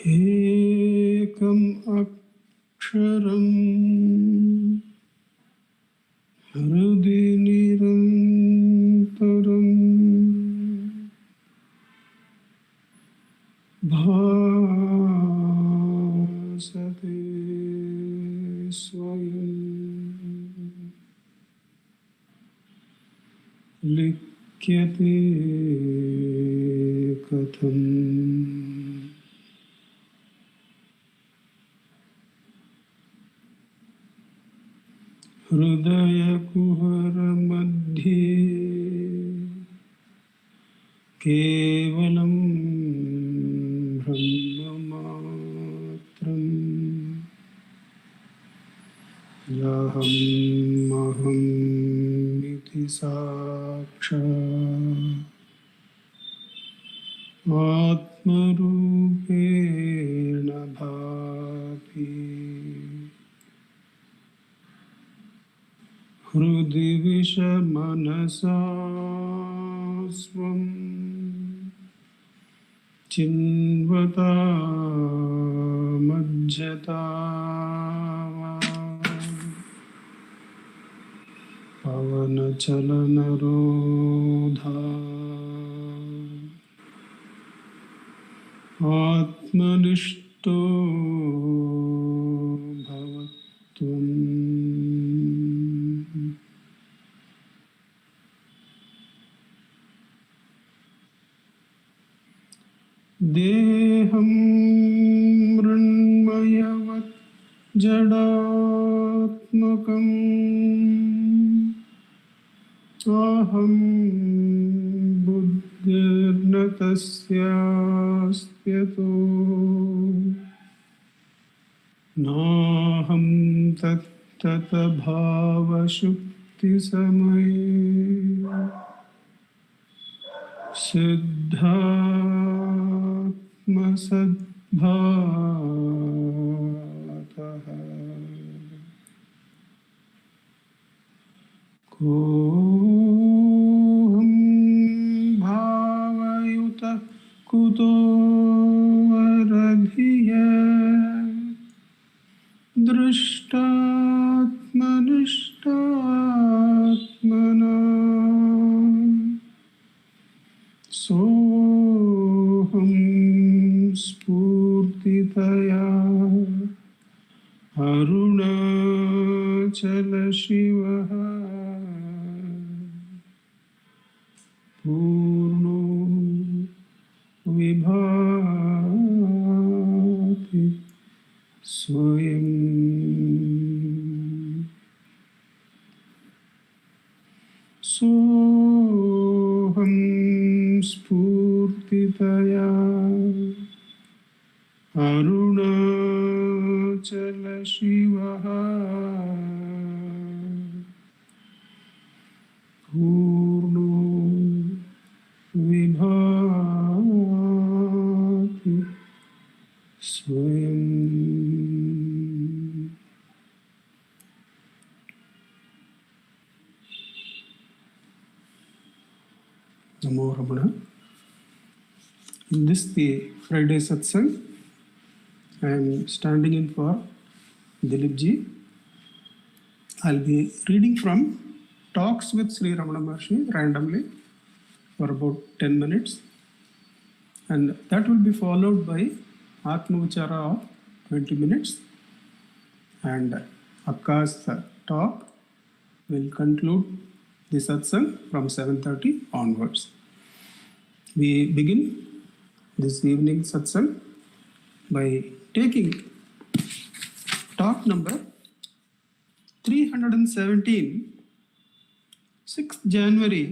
Ekam aksharam hrudi nirantaram bhasate swayam likyate katham Hridaya kuhara madhye kevalam brahmamatram yaham maham iti sakshat atmarupena bhati Hrudi vishamanasa svam chinvata majjata pavana chalana rodha atmanishto bhavatvam Deham mranmayavat jadatmakam aham buddhirnatasyaastyato naham tattata bhavashukti samaya Siddhatma sadbhataha Koham bhavayuta kuto varadhiya drishtatmanishtatmana Soham spurtitaya arunachala shivaha purno vibhati swayam Soham spurtitaya arunachala shivaha purno vibhati swayam Namo Ramana. In this, the Friday satsang, I am standing in for Dilip ji. I'll be reading from Talks with Sri Ramana Maharshi randomly for about 10 minutes. And that will be followed by Atma Vichara of 20 minutes. And Akka's talk will conclude the satsang from 7:30 onwards. We begin this evening satsang by taking talk number 317, 6th January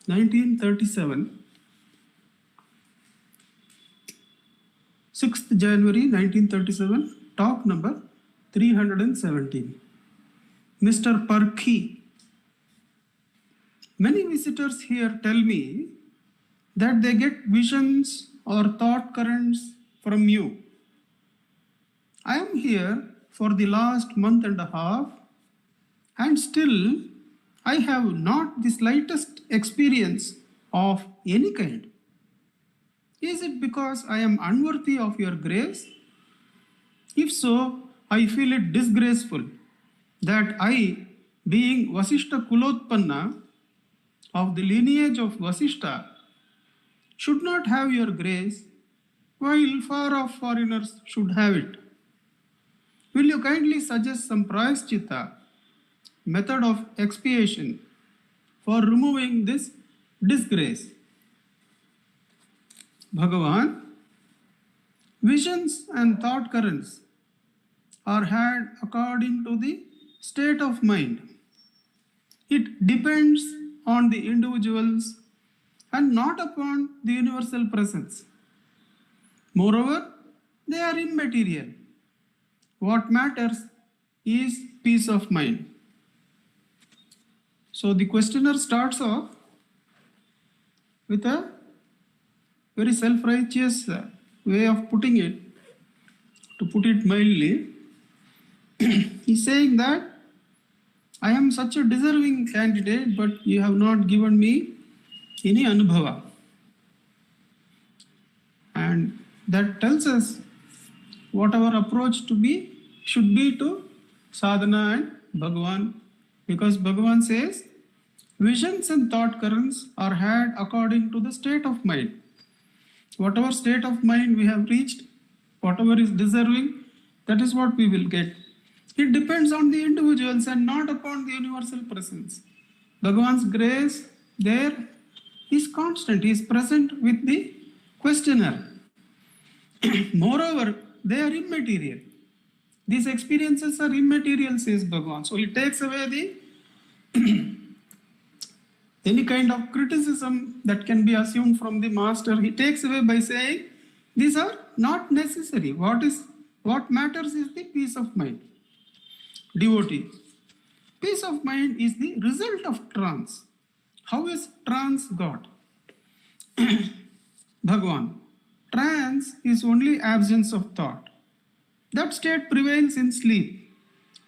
1937. 6th January 1937, talk number 317. Mr. Parkhi. Many visitors here tell me that they get visions or thought currents from you. I am here for the last month and a half, and still I have not the slightest experience of any kind. Is it because I am unworthy of your grace? If so, I feel it disgraceful that I, being Vasishta Kulotpanna of the lineage of Vasishta, should not have your grace, while far off foreigners should have it. Will you kindly suggest some prayaschitta, method of expiation, for removing this disgrace? Bhagavan, visions and thought currents are had according to the state of mind. It depends on the individuals and not upon the universal presence. Moreover, they are immaterial. What matters is peace of mind. So the questioner starts off with a very self-righteous way of putting it, to put it mildly. He's saying that I am such a deserving candidate, but you have not given me any anubhava. And that tells us what our approach should be to sadhana and Bhagavan, because Bhagavan says visions and thought currents are had according to the state of mind. Whatever state of mind we have reached, whatever is deserving, that is what we will get. It depends on the individuals and not upon the universal presence. Bhagavan's grace there is constant, he is present with the questioner. Moreover, they are immaterial. These experiences are immaterial, says Bhagavan. So he takes away the any kind of criticism that can be assumed from the master. He takes away by saying these are not necessary. What matters is the peace of mind. Devotee. Peace of mind is the result of trance. How is trance got? Bhagavan. Trance is only absence of thought. That state prevails in sleep.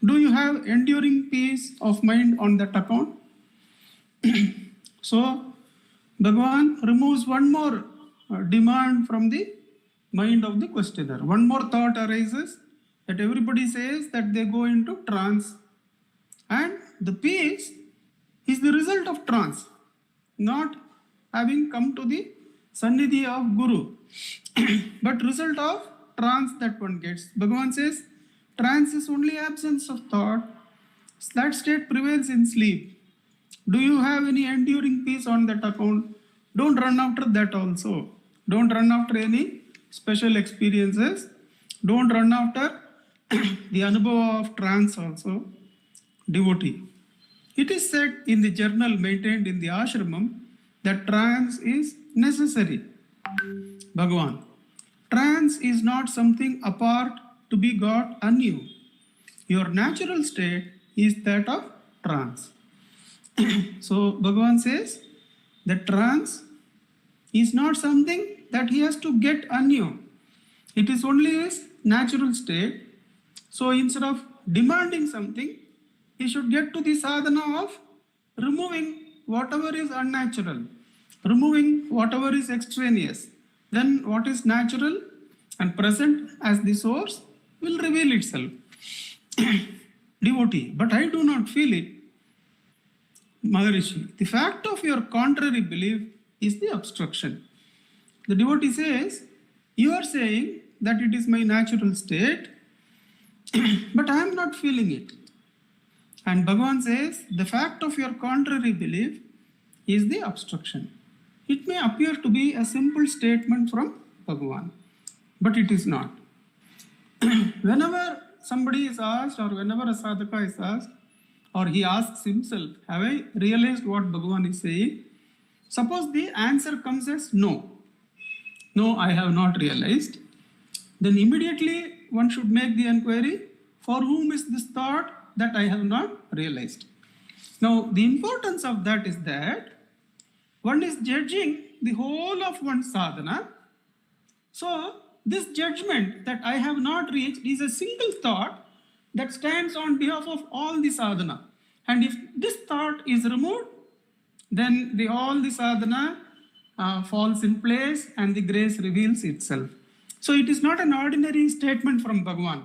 Do you have enduring peace of mind on that account? So, Bhagavan removes one more demand from the mind of the questioner. One more thought arises that everybody says that they go into trance. And the peace is the result of trance, not having come to the Sannidhi of Guru, but result of trance that one gets. Bhagavan says, trance is only absence of thought. That state prevails in sleep. Do you have any enduring peace on that account? Don't run after that also. Don't run after any special experiences. Don't run after the anubhava of trance also. Devotee. It is said in the journal maintained in the ashramam that trance is necessary. Bhagavan. Trance is not something apart to be got anew. Your natural state is that of trance. So Bhagavan says that trance is not something that he has to get anew. It is only his natural state. So instead of demanding something, he should get to the sadhana of removing whatever is unnatural, removing whatever is extraneous. Then what is natural and present as the source will reveal itself. Devotee, but I do not feel it. Maharishi, the fact of your contrary belief is the obstruction. The devotee says, you are saying that it is my natural state, but I am not feeling it. And Bhagavan says, the fact of your contrary belief is the obstruction. It may appear to be a simple statement from Bhagavan, but it is not. Whenever somebody is asked, or whenever a sadhaka is asked, or he asks himself, have I realized what Bhagavan is saying? Suppose the answer comes as no. No, I have not realized. Then immediately one should make the inquiry, for whom is this thought that I have not realized? Now, the importance of that is that one is judging the whole of one's sadhana. So, this judgment that I have not reached is a single thought that stands on behalf of all the sadhana. And if this thought is removed, then all the sadhana falls in place and the grace reveals itself. So it is not an ordinary statement from Bhagavan.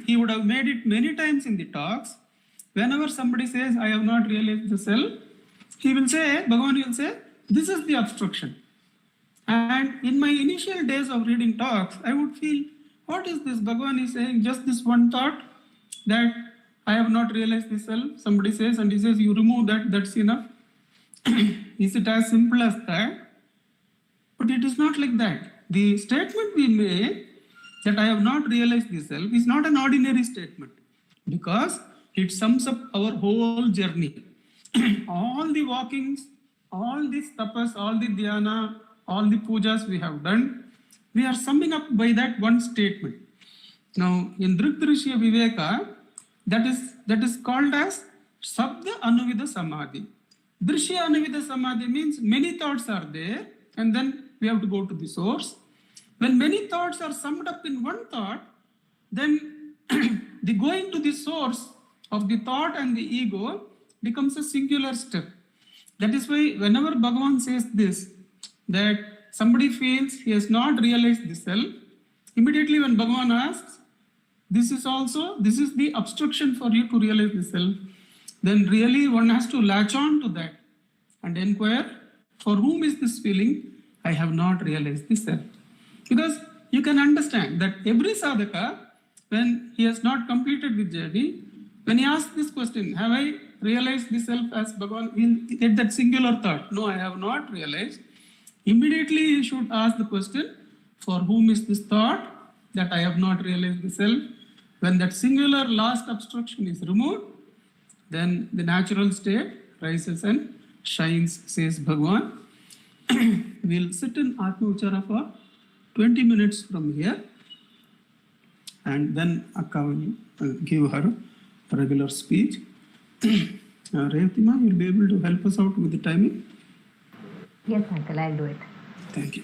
He would have made it many times in the talks. Whenever somebody says, I have not realized the self, he will say, Bhagavan will say, this is the obstruction. And in my initial days of reading talks, I would feel, what is this? Bhagavan is saying just this one thought that I have not realized the self. Somebody says, and he says, you remove that, that's enough. Is it as simple as that? But it is not like that. The statement we make that I have not realized the self is not an ordinary statement because it sums up our whole journey. All the walkings, all the tapas, all the dhyana, all the pujas we have done, we are summing up by that one statement. Now, in Drigdrishya Viveka, that is called as Sabda Anuvida Samadhi. Drishya Anuvida Samadhi means many thoughts are there, and then we have to go to the source. When many thoughts are summed up in one thought, then the going to the source of the thought and the ego becomes a singular step. That is why whenever Bhagavan says this, that somebody feels he has not realized the self, immediately when Bhagavan asks, this is the obstruction for you to realize the self, then really one has to latch on to that and inquire, for whom is this feeling? I have not realized the self. Because you can understand that every sadhaka, when he has not completed the journey, when he asks this question, have I realized the self as Bhagavan, he'll get that singular thought, no, I have not realized. Immediately he should ask the question, for whom is this thought that I have not realized the self? When that singular last obstruction is removed, then the natural state rises and shines, says Bhagavan. We'll sit in Atma Uchara for 20 minutes from here, and then Akka will give her regular speech. Revatima, you'll be able to help us out with the timing? Yes, uncle, I'll do it. Thank you.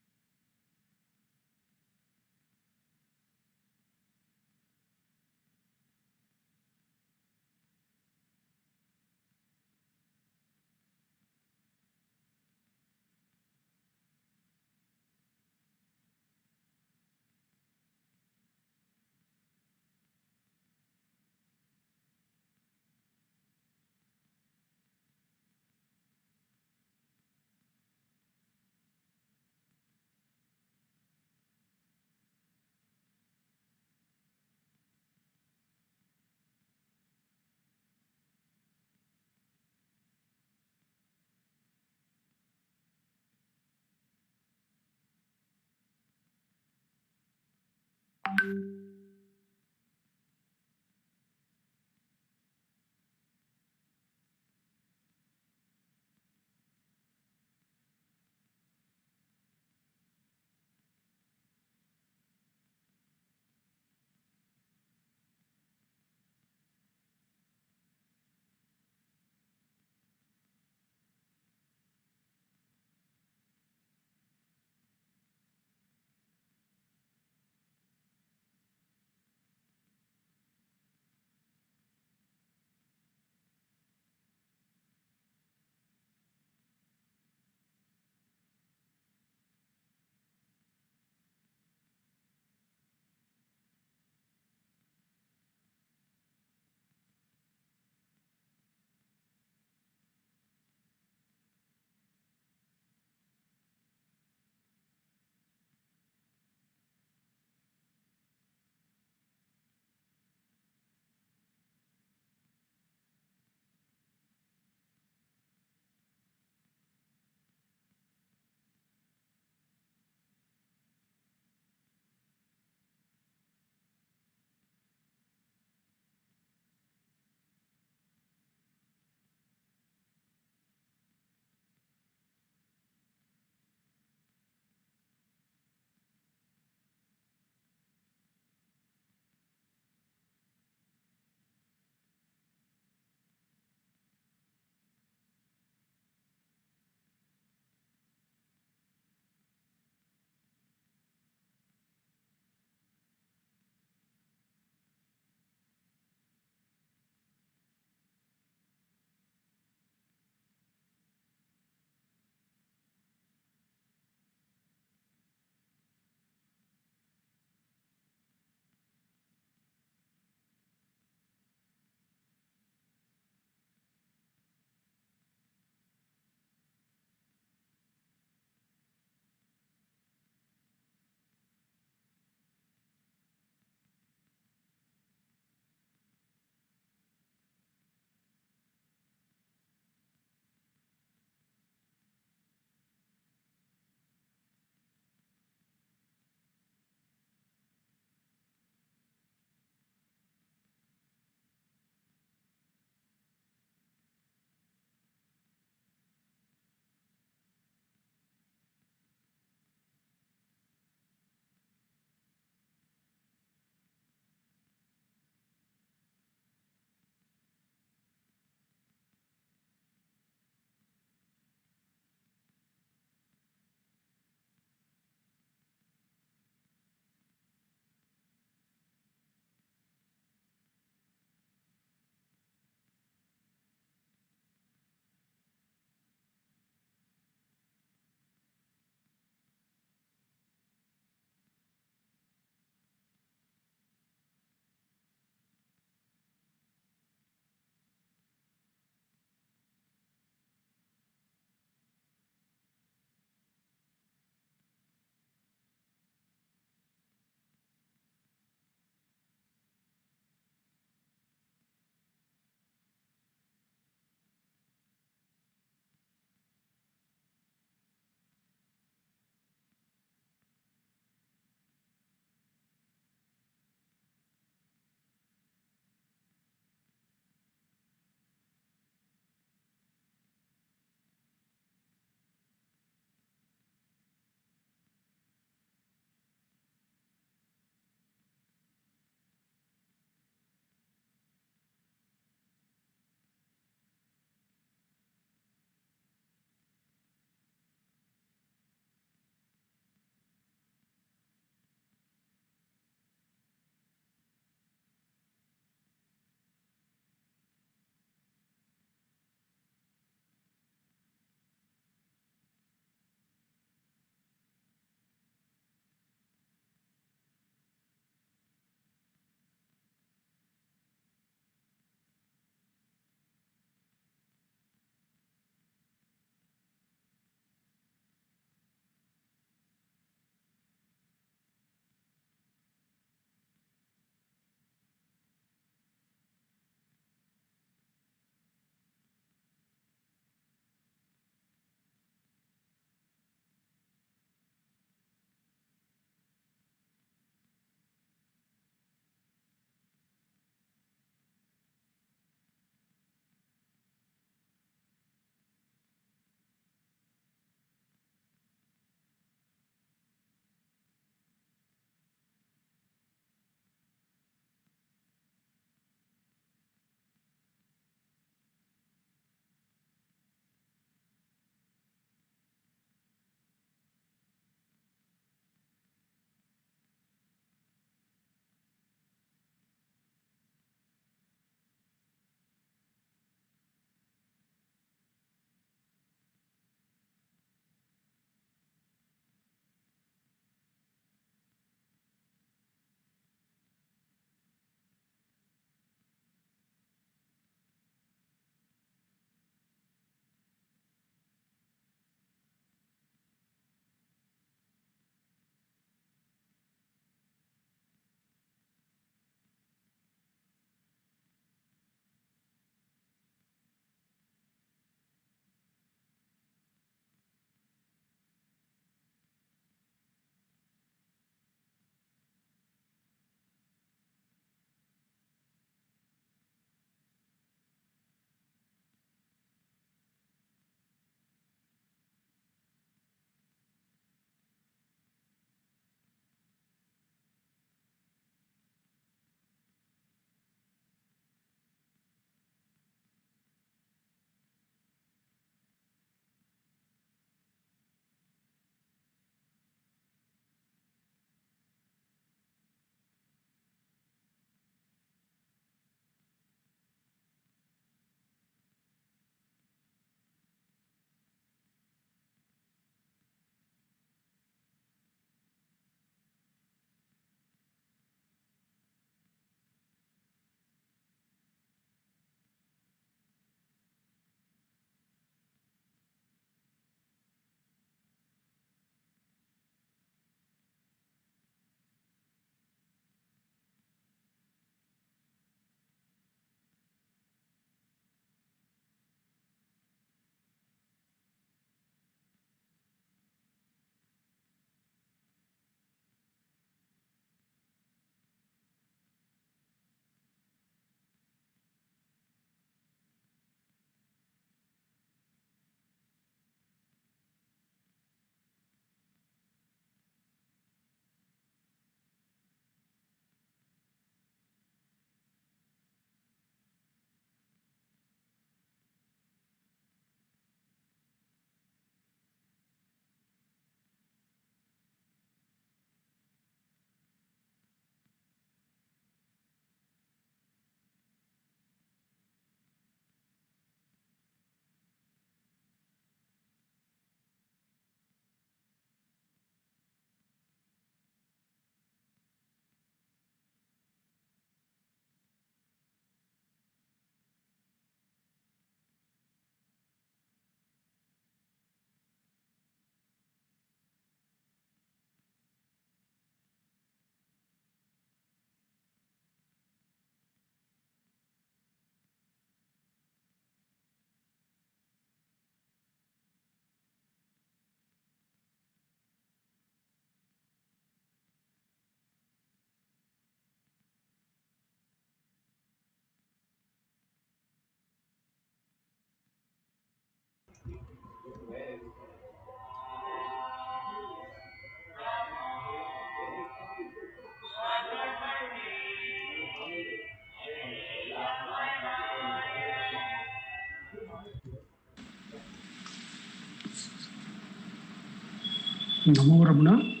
Namo Ramana.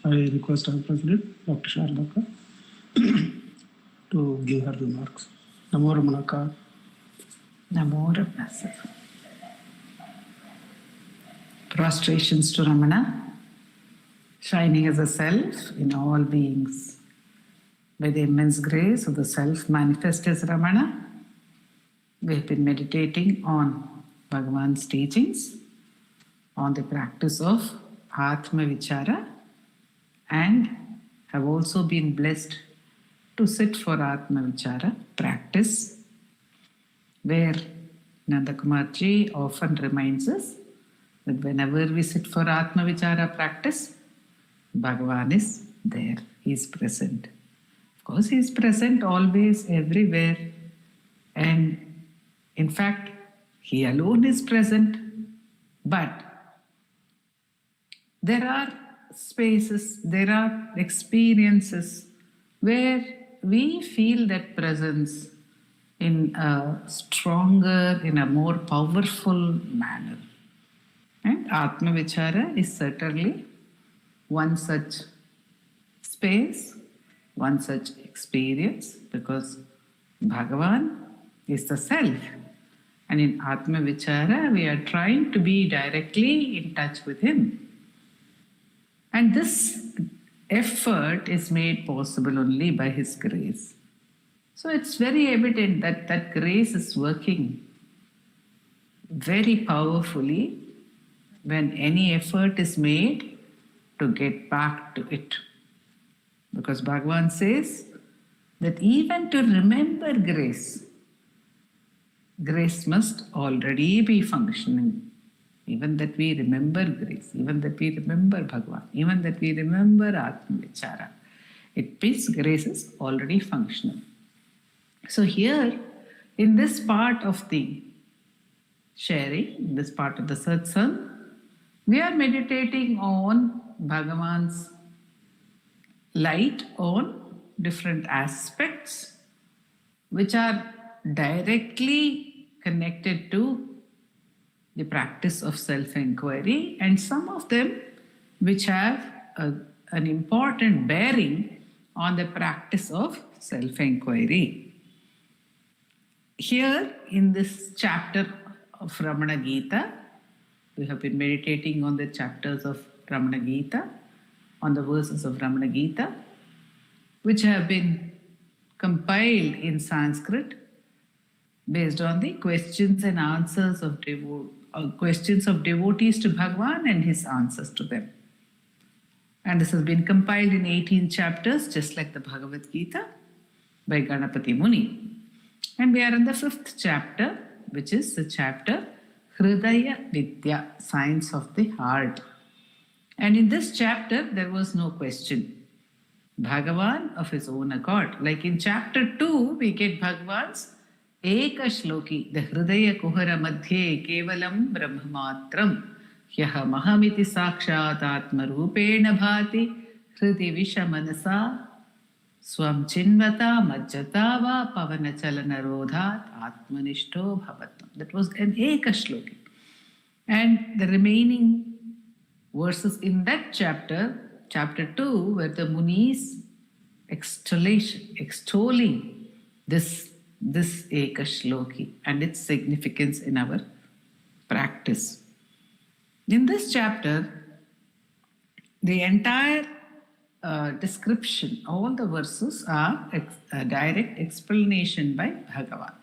I request our President, Dr. Sarada, to give her remarks. Namo Ramana ka. Namo Ramana. Prostrations to Ramana, shining as a self in all beings. By the immense grace of the self manifest as Ramana, we have been meditating on Bhagavan's teachings, on the practice of Atma Vichara, and have also been blessed to sit for Atma Vichara practice, where Nandakumarji often reminds us that whenever we sit for Atma Vichara practice, Bhagavan is there, he is present. Of course, he is present always, everywhere, and in fact, he alone is present, but there are spaces, there are experiences where we feel that presence in a stronger, in a more powerful manner. And Atma Vichara is certainly one such space, one such experience, because Bhagavan is the self. And in Atma Vichara, we are trying to be directly in touch with him. And this effort is made possible only by his grace. So it's very evident that that grace is working very powerfully when any effort is made to get back to it. Because Bhagavan says that even to remember grace, grace must already be functioning. Even that we remember grace, even that we remember Bhagavan, even that we remember Atma Vichara, it means grace is already functional. So here, in this part of the sharing, in this part of the satsangh, we are meditating on Bhagavan's light on different aspects which are directly connected to the practice of self-enquiry, and some of them which have an important bearing on the practice of self-enquiry. Here in this chapter of Ramana Gita, we have been meditating on the chapters of Ramana Gita, on the verses of Ramana Gita, which have been compiled in Sanskrit based on the questions and answers of questions of devotees to Bhagavan and his answers to them. And this has been compiled in 18 chapters, just like the Bhagavad Gita, by Ganapati Muni. And we are in the 5th chapter, which is the chapter Hridaya Vidya, Science of the Heart. And in this chapter, there was no question. Bhagavan of his own accord. Like in chapter 2, we get Bhagavan's Eka Shloki, the Hridaya Kuhara Madhye Kevalam Brahmamatram Yaha Mahamiti Sakshat Atma Rupena Bhati Hridi Vishamanasa Swam Chinvata Majjata Va Pavana Chalana Rodhat Atmanishto Bhavatam. That was an Eka Shloki. And the remaining verses in that chapter, chapter 2, were the Muni's extolling this Eka Shloki and its significance in our practice. In this chapter, the entire description, all the verses are a direct explanation by Bhagavan.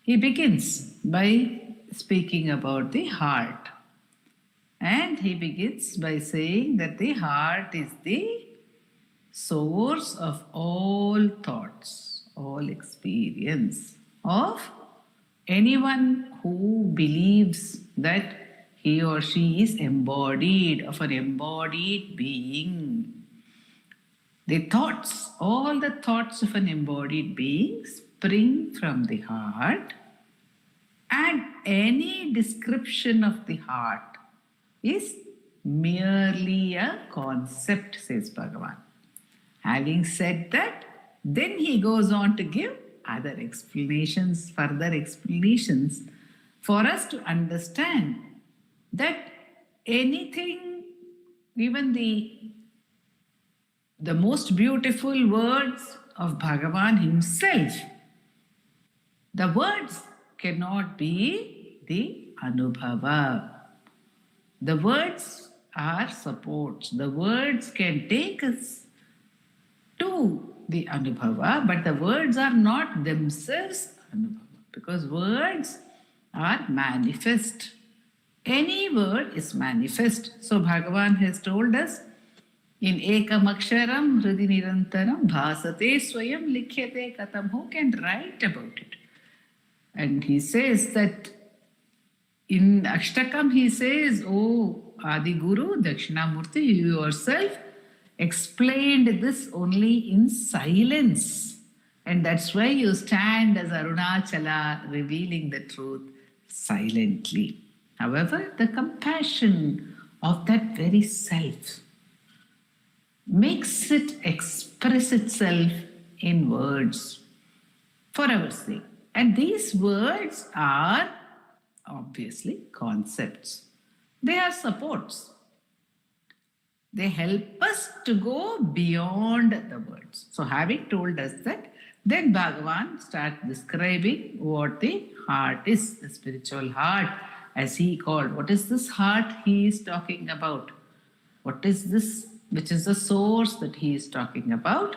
He begins by speaking about the heart. And he begins by saying that the heart is the source of all thoughts, all experience of anyone who believes that he or she is embodied, of an embodied being. The thoughts, all the thoughts of an embodied being spring from the heart, and any description of the heart is merely a concept, says Bhagavan. Having said that, then he goes on to give other explanations, further explanations, for us to understand that anything even the most beautiful words of Bhagavan himself, the words cannot be the anubhava. The words are supports. The words can take us to the anubhava, but the words are not themselves anubhava, because words are manifest. Any word is manifest. So Bhagavan has told us in ekam aksharam hridi nirantaram bhasate swayam likhyate katam. Who can write about it? And he says that in Ashtakam he says, "Oh Adi Guru Dakshinamurti, you yourself explained this only in silence. And that's why you stand as Arunachala, revealing the truth silently." However, the compassion of that very self makes it express itself in words for our sake. And these words are obviously concepts. They are supports. They help us to go beyond the words. So having told us that, then Bhagavan starts describing what the heart is, the spiritual heart, as he called. What is this heart he is talking about? What is this, which is the source that he is talking about?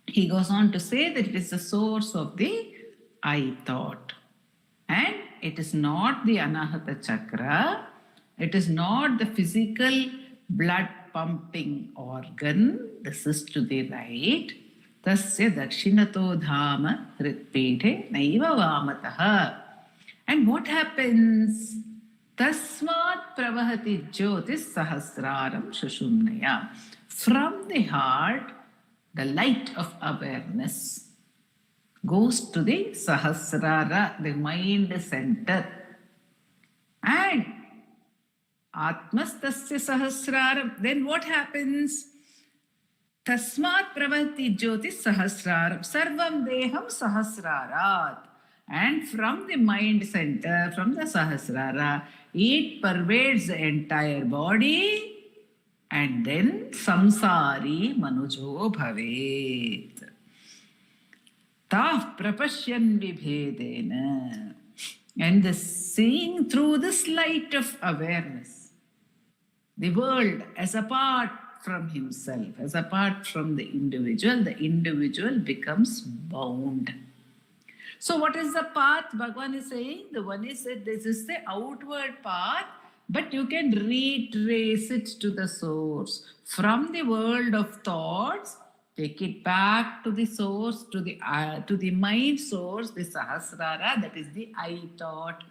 He goes on to say that it is the source of the I thought. And it is not the Anahata Chakra. It is not the physical blood pumping organ. This is to the right. Tasya dakshinato dhama hritpite naiva vamataha. And what happens? Tasmat pravahati jyotis sahasraram shushumnaya. From the heart, the light of awareness goes to the sahasrara, the mind center. And atmastasya sahasraram. Then what happens? Tasmat pravati jyotis sahasraram sarvam deham sahasrarat. And from the mind center, from the sahasrara, it pervades the entire body, and then samsari manujo bhavet. Taf prapashyan vibhedena. And the seeing through this light of awareness, the world as apart from himself, as apart from the individual becomes bound. So what is the path Bhagavan is saying? The one is that this is the outward path, but you can retrace it to the source. From the world of thoughts, take it back to the source, to the mind source, the sahasrara, that is the I thought.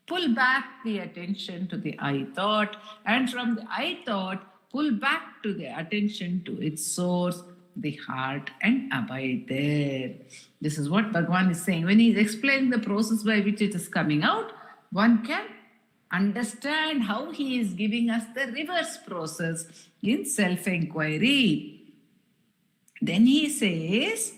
Pull back the attention to the I thought, and from the I thought, pull back to the attention to its source, the heart, and abide there. This is what Bhagavan is saying. When he is explaining the process by which it is coming out, one can understand how he is giving us the reverse process in self-enquiry. Then he says,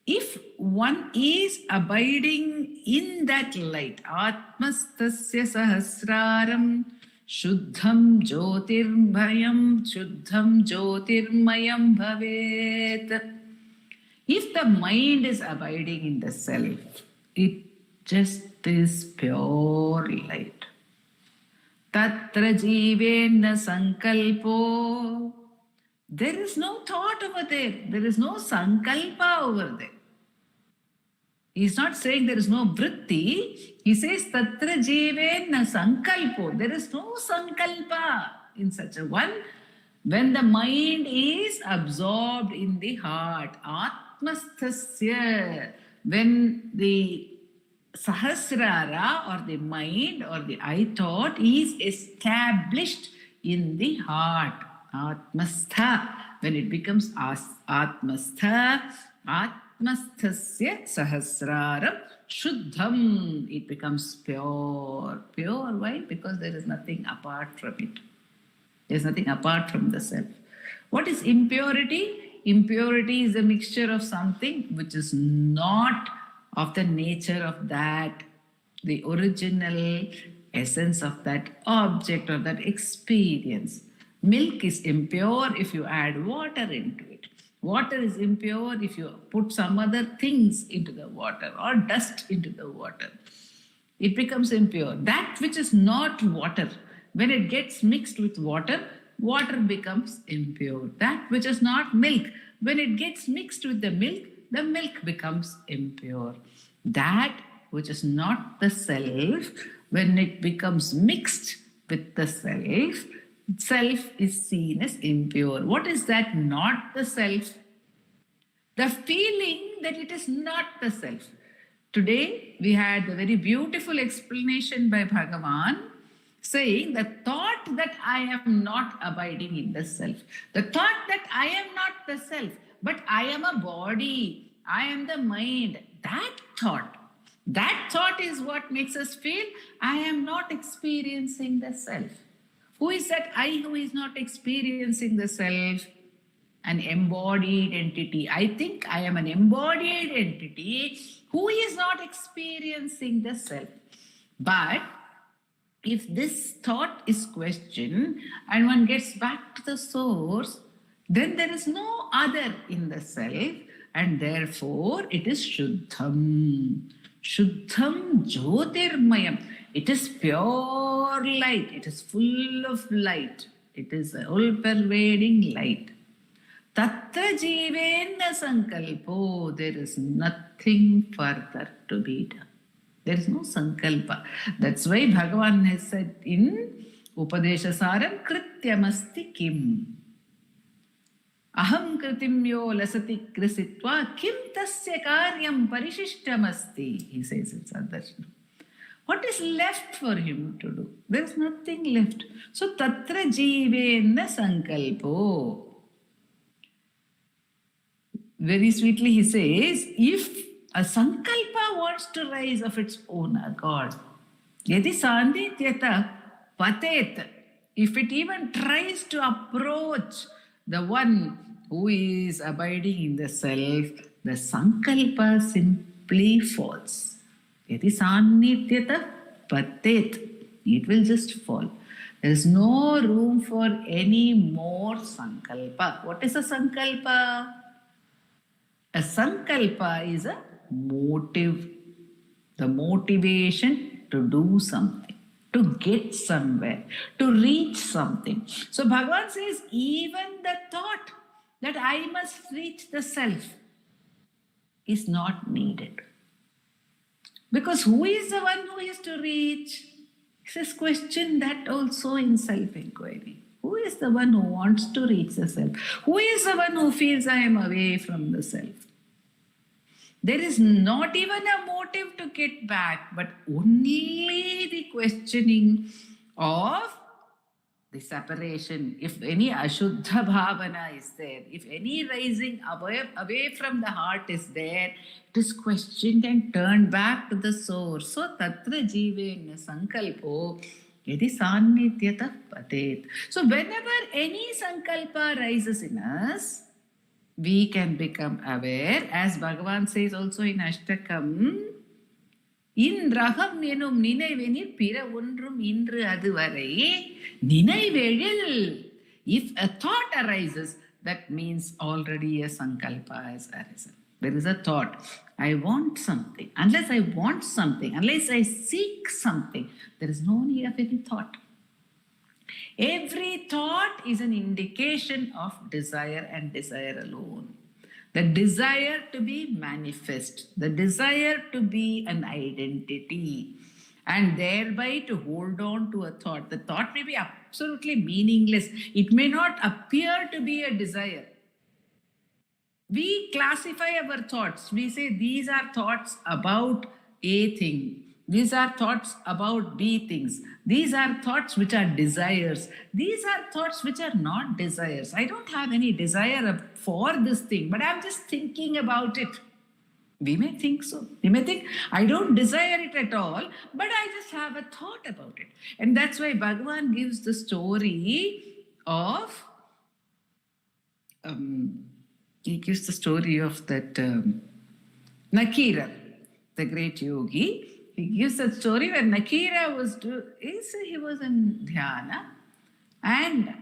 if one is abiding in that light, atmastasya sahasraram shuddham jyotirmayam bhavet. If the mind is abiding in the self, it just is pure light. Tatra jivenna sankalpo. There is no thought over there. There is no sankalpa over there. He's not saying there is no vritti. He says tatra jivenna sankalpo. There is no sankalpa in such a one. When the mind is absorbed in the heart, atmastasya, when the sahasrara or the mind or the I thought is established in the heart, atmastha, when it becomes atmastha, atmasthasya sahasraram shuddham, it becomes pure. Pure, why? Because there is nothing apart from it. There is nothing apart from the self. What is impurity? Impurity is a mixture of something which is not of the nature of that, the original essence of that object or that experience. Milk is impure if you add water into it. Water is impure if you put some other things into the water or dust into the water. It becomes impure. That which is not water, when it gets mixed with water, water becomes impure. That which is not milk, when it gets mixed with the milk becomes impure. That which is not the self, when it becomes mixed with the self is seen as impure. What is that not the self? The feeling that it is not the self. Today we had a very beautiful explanation by Bhagavan saying the thought that I am not abiding in the self, the thought that I am not the self, but I am a body, I am the mind, that thought is what makes us feel I am not experiencing the self. Who is that I who is not experiencing the self? An embodied entity. I think I am an embodied entity who is not experiencing the self. But if this thought is questioned and one gets back to the source, then there is no other in the self, and therefore it is Shuddham. Shuddham Jyotirmayam. It is pure light. It is full of light. It is all-pervading light. Tatra jivenna sankalpo. There is nothing further to be done. There is no sankalpa. That's why Bhagavan has said in Upadeshasaram, Krityamasti kim. Aham kritimyo lasati krisitva kim tasya karyam parishishtamasti. He says in Sadarshana. What is left for him to do? There is nothing left. So, tatra jivenna sankalpo. Very sweetly he says, if a sankalpa wants to rise of its own accord, yadi sandhityata patet, if it even tries to approach the one who is abiding in the self, the sankalpa simply falls. Yadi sandhityata patet, it will just fall. There is no room for any more sankalpa. What is a sankalpa? A sankalpa is a motive, the motivation to do something, to get somewhere, to reach something. So Bhagavan says, even the thought that I must reach the self is not needed. Because who is the one who is to reach? He says, question that also in self-enquiry. Who is the one who wants to reach the self? Who is the one who feels I am away from the self? There is not even a motive to get back, but only the questioning of the separation. If any ashuddha bhavana is there, if any rising away from the heart is there, it is questioned and turned back to the source. So, tatra jivenna sankalpo yadi sannidhyata patet. So, whenever any sankalpa rises in us, we can become aware, as Bhagavan says also in Ashtakam, Indraham enum ninaivenir pira ondrum indru aduvare ninaivelil. If a thought arises, that means already a sankalpa has arisen. There is a thought. I want something. Unless I want something, unless I seek something, there is no need of any thought. Every thought is an indication of desire and desire alone. The desire to be manifest, the desire to be an identity, and thereby to hold on to a thought. The thought may be absolutely meaningless. It may not appear to be a desire. We classify our thoughts. We say these are thoughts about A thing. These are thoughts about B things. These are thoughts which are desires. These are thoughts which are not desires. I don't have any desire for this thing, but I'm just thinking about it. We may think so. We may think, I don't desire it at all, but I just have a thought about it. And that's why Bhagavan gives the story of, he gives the story of that Nakira, the great yogi. He gives that story where Nakira he was in dhyana, and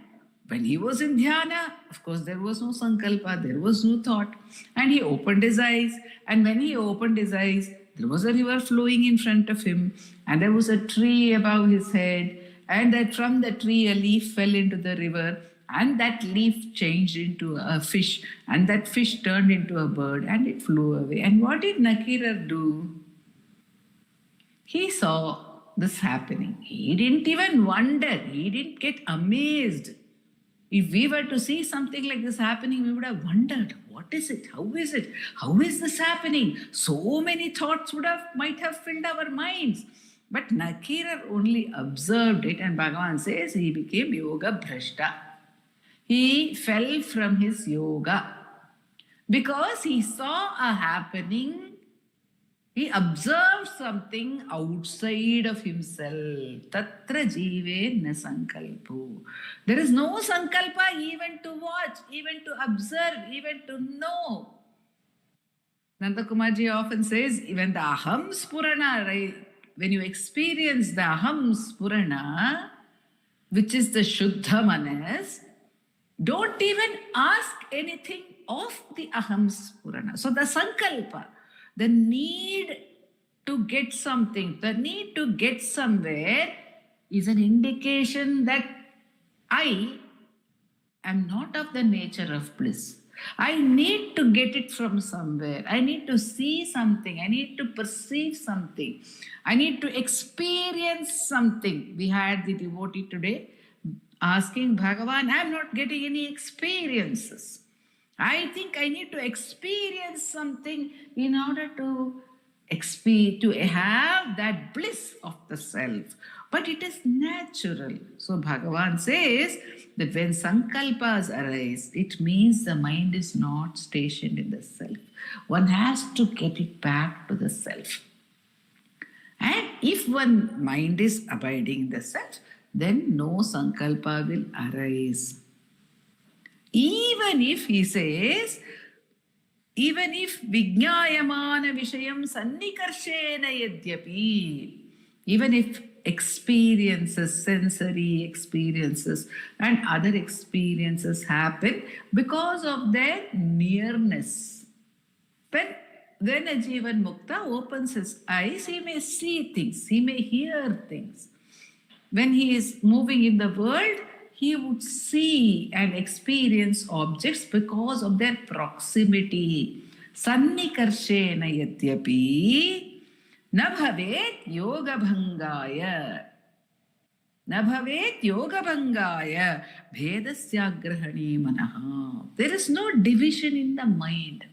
When he was in dhyana, of course, there was no sankalpa, there was no thought. And he opened his eyes. And when he opened his eyes, there was a river flowing in front of him. And there was a tree above his head. And that from the tree, a leaf fell into the river. And that leaf changed into a fish. And that fish turned into a bird. And it flew away. And what did Nakira do? He saw this happening. He didn't even wonder. He didn't get amazed. If we were to see something like this happening, we would have wondered, what is it? How is it? How is this happening? So many thoughts might have filled our minds. But Nakira only observed it, and Bhagavan says he became yoga bhrashta. He fell from his yoga because he saw a happening. He observed something outside of himself. Tatra jive na sankalpo. There is no sankalpa even to watch, even to observe, even to know. Nandakumarji often says, even the aham spurana, right? When you experience the aham spurana, which is the shuddha manas, don't even ask anything of the aham spurana. So the sankalpa, the need to get something, the need to get somewhere is an indication that I am not of the nature of bliss. I need to get it from somewhere. I need to see something. I need to perceive something. I need to experience something. We had the devotee today asking Bhagavan, I am not getting any experiences. I think I need to experience something in order to have that bliss of the self. But it is natural. So Bhagavan says that when sankalpas arise, it means the mind is not stationed in the self. One has to get it back to the self. And if one mind is abiding in the self, then no sankalpa will arise. Even if he says, even if vijñāyamāna vishayam sannikarshena yadyapi, even if experiences, sensory experiences and other experiences happen because of their nearness. When a Jivan Mukta opens his eyes, he may see things, he may hear things. When he is moving in the world, he would see and experience objects because of their proximity. Sannikarshena yadyapi na bhavet yoga bhangaya. Na bhavet yoga bhangaya bhedasyagrahane manaha. There is no division in the mind.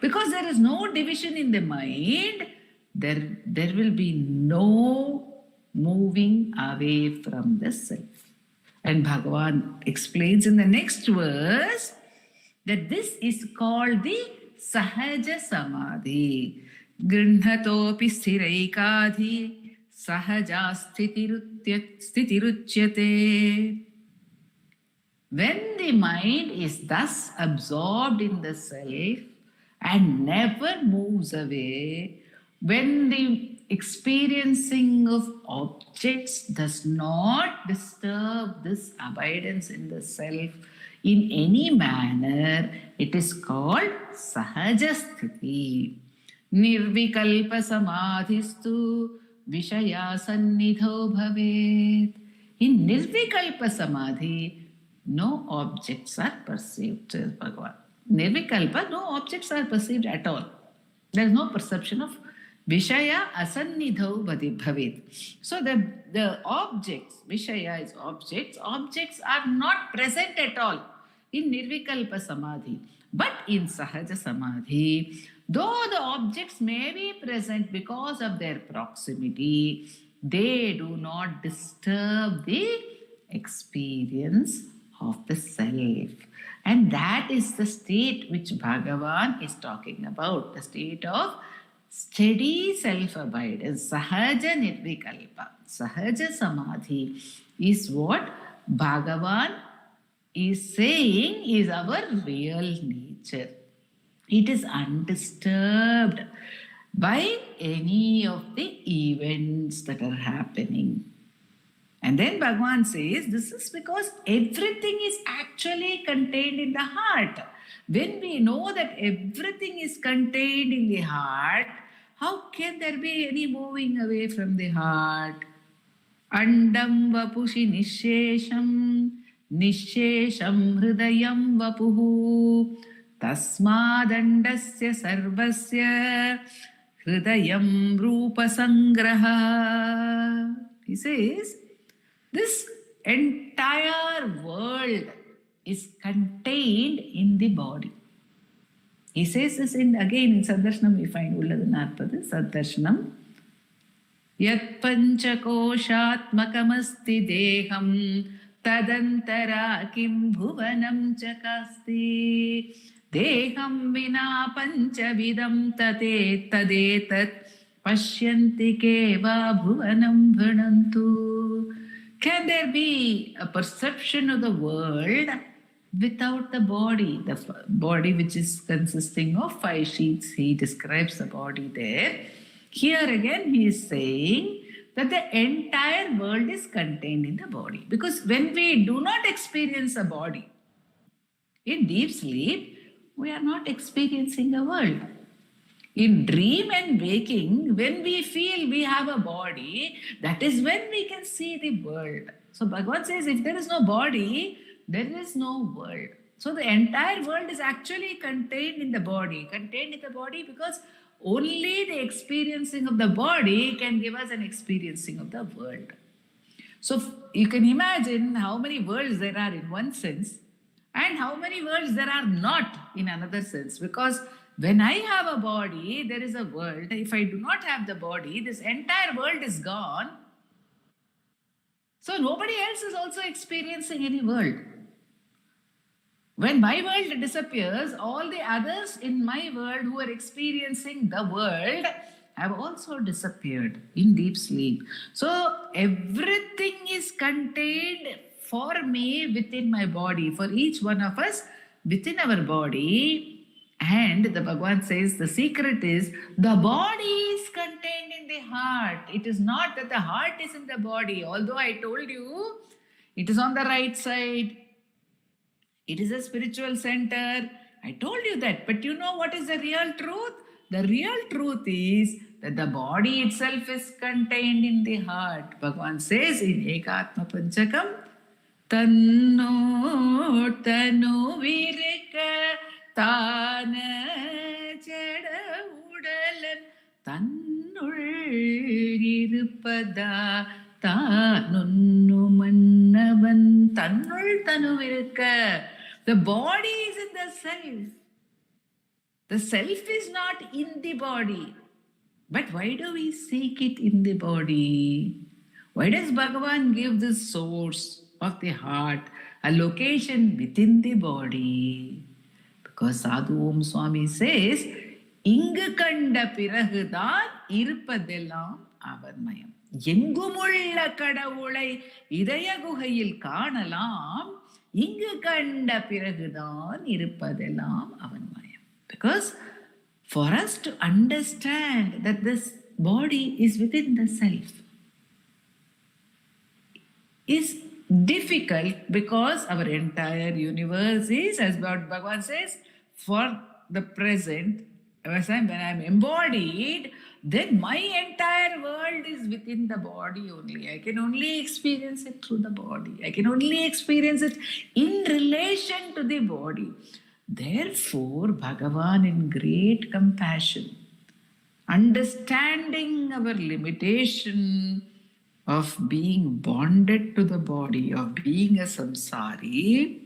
Because there is no division in the mind, there will be no moving away from the self. And Bhagavan explains in the next verse that this is called the sahaja samadhi. Grinhatopi sthiraikadhi sahaja sthitiruchyate. When the mind is thus absorbed in the self and never moves away, when the experiencing of objects does not disturb this abidance in the self in any manner, it is called sahaja sthiti. Nirvikalpa samadhistu vishaya sannidho bhavet. In nirvikalpa samadhi, no objects are perceived, says Bhagavan. Nirvikalpa, no objects are perceived at all. There is no perception of Vishaya asannidhau bhavet. So the objects, Vishaya is objects are not present at all in Nirvikalpa Samadhi. But in Sahaja Samadhi, though the objects may be present because of their proximity, they do not disturb the experience of the self. And that is the state which Bhagavan is talking about, the state of steady self-abidance, sahaja nirvikalpa, sahaja samadhi is what Bhagavan is saying is our real nature. It is undisturbed by any of the events that are happening. And then Bhagavan says, this is because everything is actually contained in the heart. When we know that everything is contained in the heart, how can there be any moving away from the heart? Andam vapushi nishesham, nishesham hridayam vapuhu, tasmadandasya sarvasya hridayam rupa sangraha. He says, this entire world is contained in the body. He says this again in Sadarshanam we find Ulladu 40, Sadarshanam. Yat panchakoshatmakamasti deham tadantara kim bhuvanam chakasti deham vina panchavidam tadetat pashyanti keva bhuvanam bhanantu. Can there be a perception of the world without the body? The body which is consisting of 5 sheets, he describes the body there. Here again he is saying that the entire world is contained in the body. Because when we do not experience a body, in deep sleep, we are not experiencing a world. In dream and waking, when we feel we have a body, that is when we can see the world. So Bhagavan says, if there is no body, there is no world. So the entire world is actually contained in the body. Contained in the body because only the experiencing of the body can give us an experiencing of the world. So you can imagine how many worlds there are in one sense and how many worlds there are not in another sense. Because when I have a body, there is a world. If I do not have the body, this entire world is gone. So nobody else is also experiencing any world. When my world disappears, all the others in my world who are experiencing the world have also disappeared in deep sleep. So everything is contained for me within my body, for each one of us within our body. And the Bhagavan says the secret is the body is contained in the heart. It is not that the heart is in the body. Although I told you it is on the right side. It is a spiritual center. I told you that. But you know what is the real truth? The real truth is that the body itself is contained in the heart. Bhagavan says in Ekatma Panchakam, Tanno Tanu Virika Tana Jada Udalan Tannul Irupada Tanunnu Mannavan Tannul Tanu Virika. The body is in the self. The self is not in the body. But why do we seek it in the body? Why does Bhagavan give this source of the heart a location within the body? Because Sadhu Om Swami says, Ingu kanda piragudan iruppadellam avarmayam. Yengumulla kadavulai idaya guhayil kaanalam, Ingu kanda piragudan iruppadellam avarmayam. Because for us to understand that this body is within the self is difficult because our entire universe is, as Bhagavan says, for the present, when I'm embodied, then my entire world is within the body only. I can only experience it through the body. I can only experience it in relation to the body. Therefore, Bhagavan in great compassion, understanding our limitation of being bonded to the body, of being a samsari,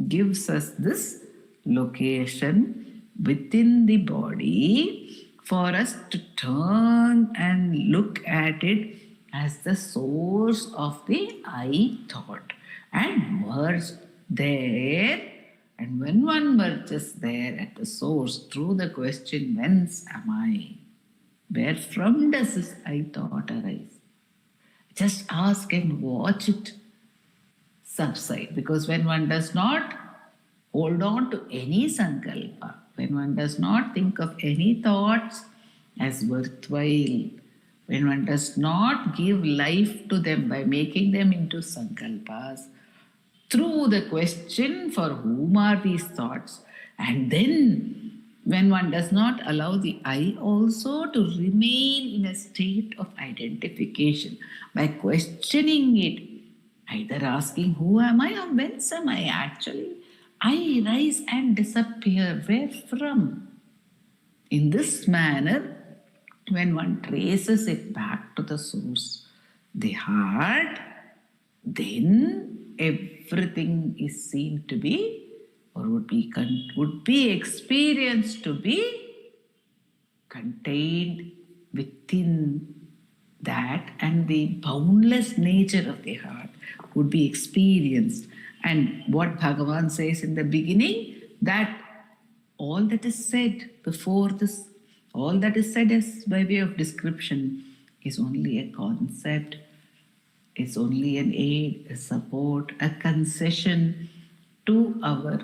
gives us this location within the body for us to turn and look at it as the source of the I thought and merge there. And when one merges there at the source through the question, whence am I? Where from does this I thought arise? Just ask and watch it subside. Because when one does not hold on to any sankalpa, when one does not think of any thoughts as worthwhile, when one does not give life to them by making them into sankalpas, through the question for whom are these thoughts, and then when one does not allow the I also to remain in a state of identification by questioning it, either asking who am I or whence am I actually, I rise and disappear, where from? In this manner, when one traces it back to the source, the heart, then everything is seen to be or would be experienced to be contained within that, and the boundless nature of the heart would be experienced. And what Bhagavan says in the beginning, that all that is said before this, all that is said as by way of description is only a concept, is only an aid, a support, a concession to our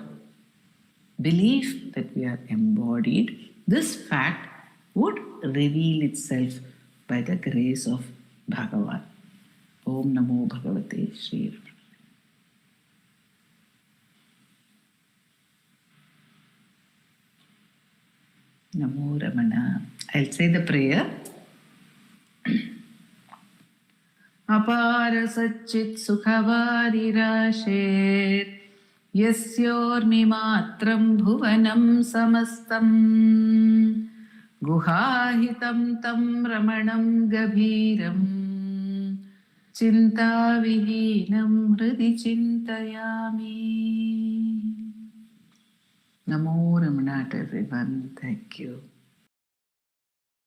belief that we are embodied. This fact would reveal itself by the grace of Bhagavan. Om Namo Bhagavate Shri Namo Ramana. I'll say the prayer. Apara Satchit Sukhavariraşer Yasyormi Matram Bhuvanam Samastam Guhahitam Tam Ramanam Gabhiram Chinta Vihinam Hridi Chintayami. Namo Ramana to everyone. Thank you.